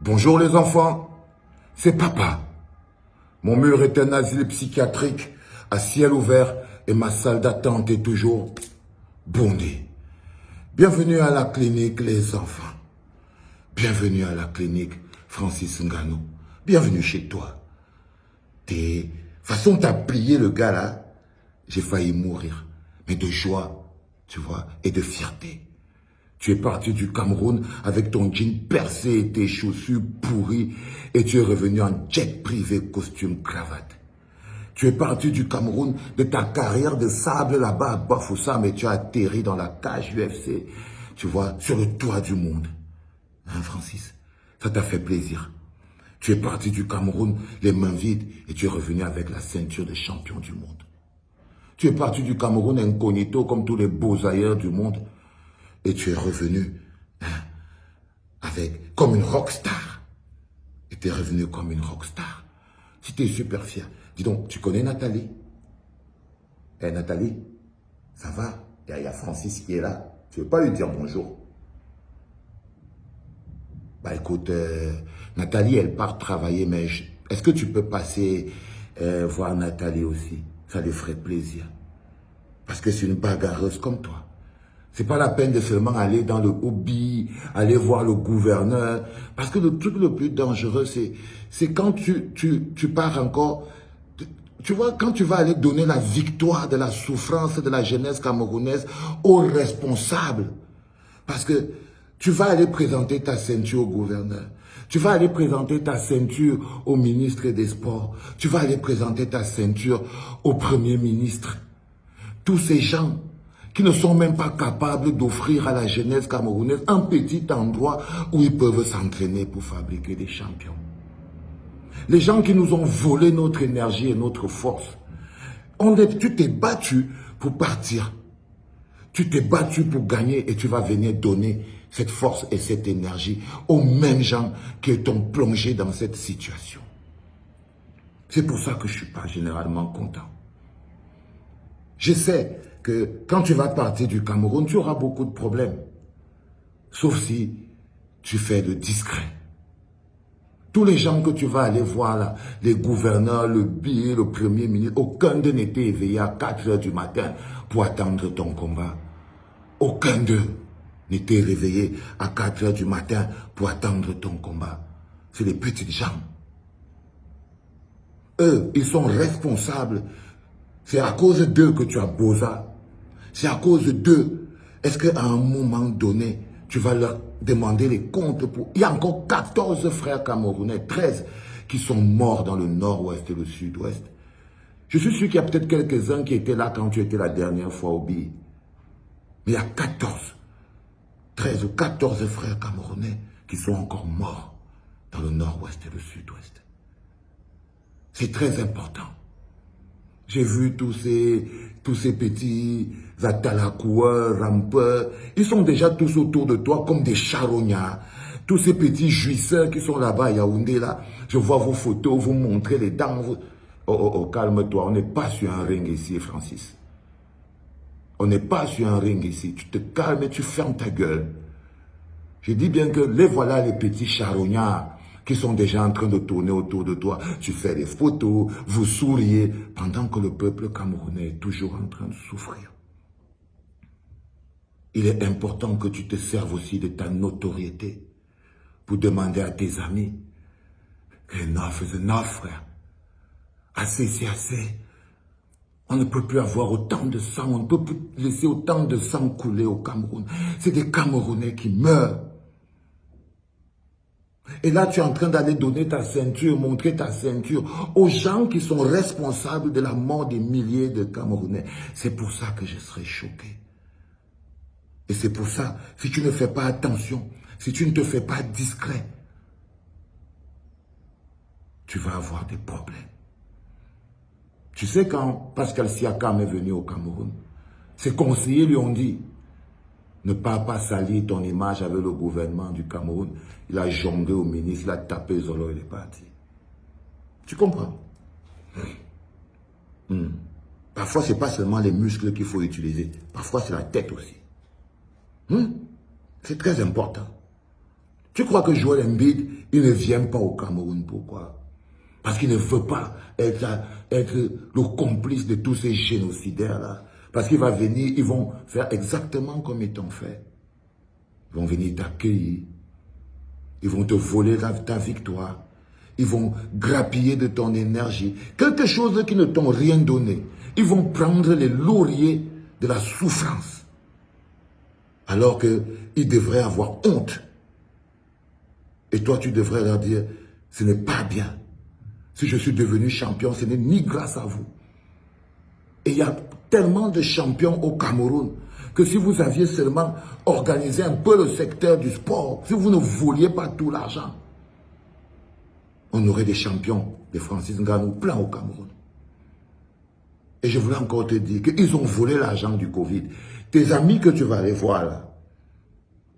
Bonjour les enfants, c'est papa. Mon mur est un asile psychiatrique à ciel ouvert et ma salle d'attente est toujours bondée. Bienvenue à la clinique les enfants. Bienvenue à la clinique Francis Ngannou. Bienvenue chez toi. Façon t'as plié le gars là, j'ai failli mourir. Mais de joie, tu vois, et de fierté. Tu es parti du Cameroun avec ton jean percé et tes chaussures pourries et tu es revenu en jet privé, costume, cravate. Tu es parti du Cameroun de ta carrière de sable là-bas à Bafoussam et tu as atterri dans la cage UFC, tu vois, sur le toit du monde. Hein, Francis? Ça t'a fait plaisir. Tu es parti du Cameroun les mains vides et tu es revenu avec la ceinture de champion du monde. Tu es parti du Cameroun incognito comme tous les beaux ailleurs du monde. Et tu es revenu comme une rockstar. Et tu es revenu comme une rockstar. Si tu es super fier. Dis donc, tu connais Nathalie? Eh Nathalie, ça va? Il y a Francis qui est là. Tu ne veux pas lui dire bonjour? Bah écoute, Nathalie, elle part travailler, mais est-ce que tu peux passer voir Nathalie aussi? Ça lui ferait plaisir. Parce que c'est une bagarreuse comme toi. C'est pas la peine de seulement aller dans le hobby, aller voir le gouverneur. Parce que le truc le plus dangereux, c'est quand tu pars encore... Tu vois, quand tu vas aller donner la victoire de la souffrance de la jeunesse camerounaise aux responsables. Parce que tu vas aller présenter ta ceinture au gouverneur. Tu vas aller présenter ta ceinture au ministre des Sports. Tu vas aller présenter ta ceinture au Premier ministre. Tous ces gens qui ne sont même pas capables d'offrir à la jeunesse camerounaise un petit endroit où ils peuvent s'entraîner pour fabriquer des champions. Les gens qui nous ont volé notre énergie et notre force. Tu t'es battu pour partir. Tu t'es battu pour gagner et tu vas venir donner cette force et cette énergie aux mêmes gens qui t'ont plongé dans cette situation. C'est pour ça que je ne suis pas généralement content. Je sais que quand tu vas partir du Cameroun, tu auras beaucoup de problèmes. Sauf si tu fais le discret. Tous les gens que tu vas aller voir là, les gouverneurs, le billet, le premier ministre, aucun d'eux n'était éveillé à 4 h du matin pour attendre ton combat. Aucun d'eux n'était réveillé à 4 h du matin pour attendre ton combat. C'est les petites gens. Eux, ils sont responsables. C'est à cause d'eux que tu as Boza. C'est à cause d'eux. Est-ce qu'à un moment donné, tu vas leur demander les comptes pour... Il y a encore 14 frères camerounais, 13, qui sont morts dans le nord-ouest et le sud-ouest. Je suis sûr qu'il y a peut-être quelques-uns qui étaient là quand tu étais la dernière fois au BI. Mais il y a 13 ou 14 frères camerounais qui sont encore morts dans le nord-ouest et le sud-ouest. C'est très important. J'ai vu tous ces petits atalakoueurs, rampeurs, ils sont déjà tous autour de toi comme des charognards. Tous ces petits jouisseurs qui sont là-bas à Yaoundé, là, je vois vos photos, vous montrez les dents. Oh, calme-toi, on n'est pas sur un ring ici, Francis. On n'est pas sur un ring ici. Tu te calmes et tu fermes ta gueule. Je dis bien que les voilà les petits charognards qui sont déjà en train de tourner autour de toi. Tu fais des photos, vous souriez, pendant que le peuple camerounais est toujours en train de souffrir. Il est important que tu te serves aussi de ta notoriété pour demander à tes amis enough is enough, frère. Assez, c'est assez. On ne peut plus avoir autant de sang, on ne peut plus laisser autant de sang couler au Cameroun. C'est des Camerounais qui meurent. Et là, tu es en train d'aller donner ta ceinture, montrer ta ceinture aux gens qui sont responsables de la mort des milliers de Camerounais. C'est pour ça que je serai choqué. Et c'est pour ça, si tu ne fais pas attention, si tu ne te fais pas discret, tu vas avoir des problèmes. Tu sais, quand Pascal Siakam est venu au Cameroun, ses conseillers lui ont dit: ne pas salir ton image avec le gouvernement du Cameroun. Il a jonglé au ministre, il a tapé Zolo, il est parti. Tu comprends? Parfois, ce n'est pas seulement les muscles qu'il faut utiliser. Parfois, c'est la tête aussi. C'est très important. Tu crois que Joel Embiid, il ne vient pas au Cameroun? Pourquoi? Parce qu'il ne veut pas être le complice de tous ces génocidaires-là. Parce qu'il va venir, ils vont faire exactement comme ils t'ont fait. Ils vont venir t'accueillir. Ils vont te voler ta victoire. Ils vont grappiller de ton énergie. Quelque chose qui ne t'ont rien donné. Ils vont prendre les lauriers de la souffrance. Alors qu'ils devraient avoir honte. Et toi, tu devrais leur dire, ce n'est pas bien. Si je suis devenu champion, ce n'est ni grâce à vous. Et il y a tellement de champions au Cameroun que si vous aviez seulement organisé un peu le secteur du sport, si vous ne vouliez pas tout l'argent, on aurait des champions, des Francis Ngannou, plein au Cameroun. Et je voulais encore te dire qu'ils ont volé l'argent du Covid. Tes amis que tu vas aller voir là,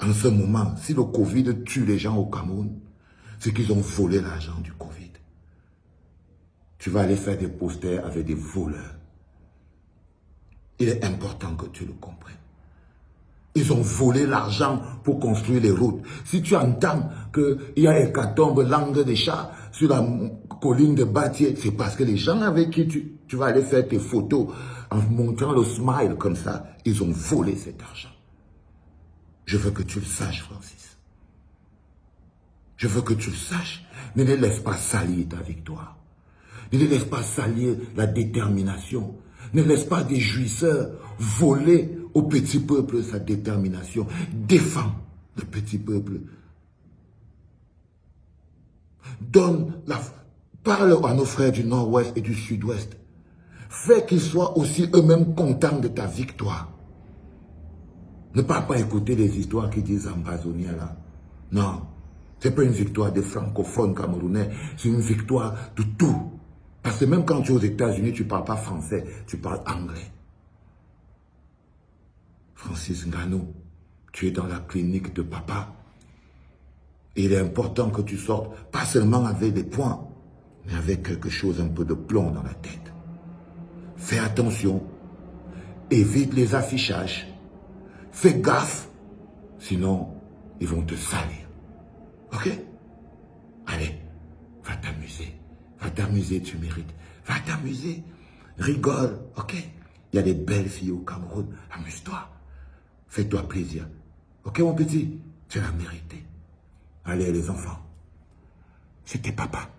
en ce moment, si le Covid tue les gens au Cameroun, c'est qu'ils ont volé l'argent du Covid. Tu vas aller faire des posters avec des voleurs. Il est important que tu le comprennes. Ils ont volé l'argent pour construire les routes. Si tu entends qu'il y a hécatombe, langue des chats sur la colline de Batié, c'est parce que les gens avec qui tu vas aller faire tes photos en montrant le smile comme ça, ils ont volé cet argent. Je veux que tu le saches, Francis. Je veux que tu le saches. Ne les laisse pas salir ta victoire. Ne les laisse pas salir la détermination. Ne laisse pas des jouisseurs voler au petit peuple sa détermination. Défends le petit peuple. Parle à nos frères du nord-ouest et du sud-ouest. Fais qu'ils soient aussi eux-mêmes contents de ta victoire. Ne pas écouter les histoires qui disent Ambazonia là. Non, ce n'est pas une victoire des francophones camerounais, c'est une victoire de tout. Parce que même quand tu es aux États-Unis, tu ne parles pas français, tu parles anglais. Francis Ngannou, tu es dans la clinique de papa. Et il est important que tu sortes, pas seulement avec des points, mais avec quelque chose, un peu de plomb dans la tête. Fais attention, évite les affichages, fais gaffe, sinon ils vont te salir. Ok? Allez, va t'amuser. Va t'amuser, tu mérites. Va t'amuser. Rigole, ok? Il y a des belles filles au Cameroun. Amuse-toi. Fais-toi plaisir. Ok, mon petit? Tu l'as mérité. Allez, les enfants. C'était papa.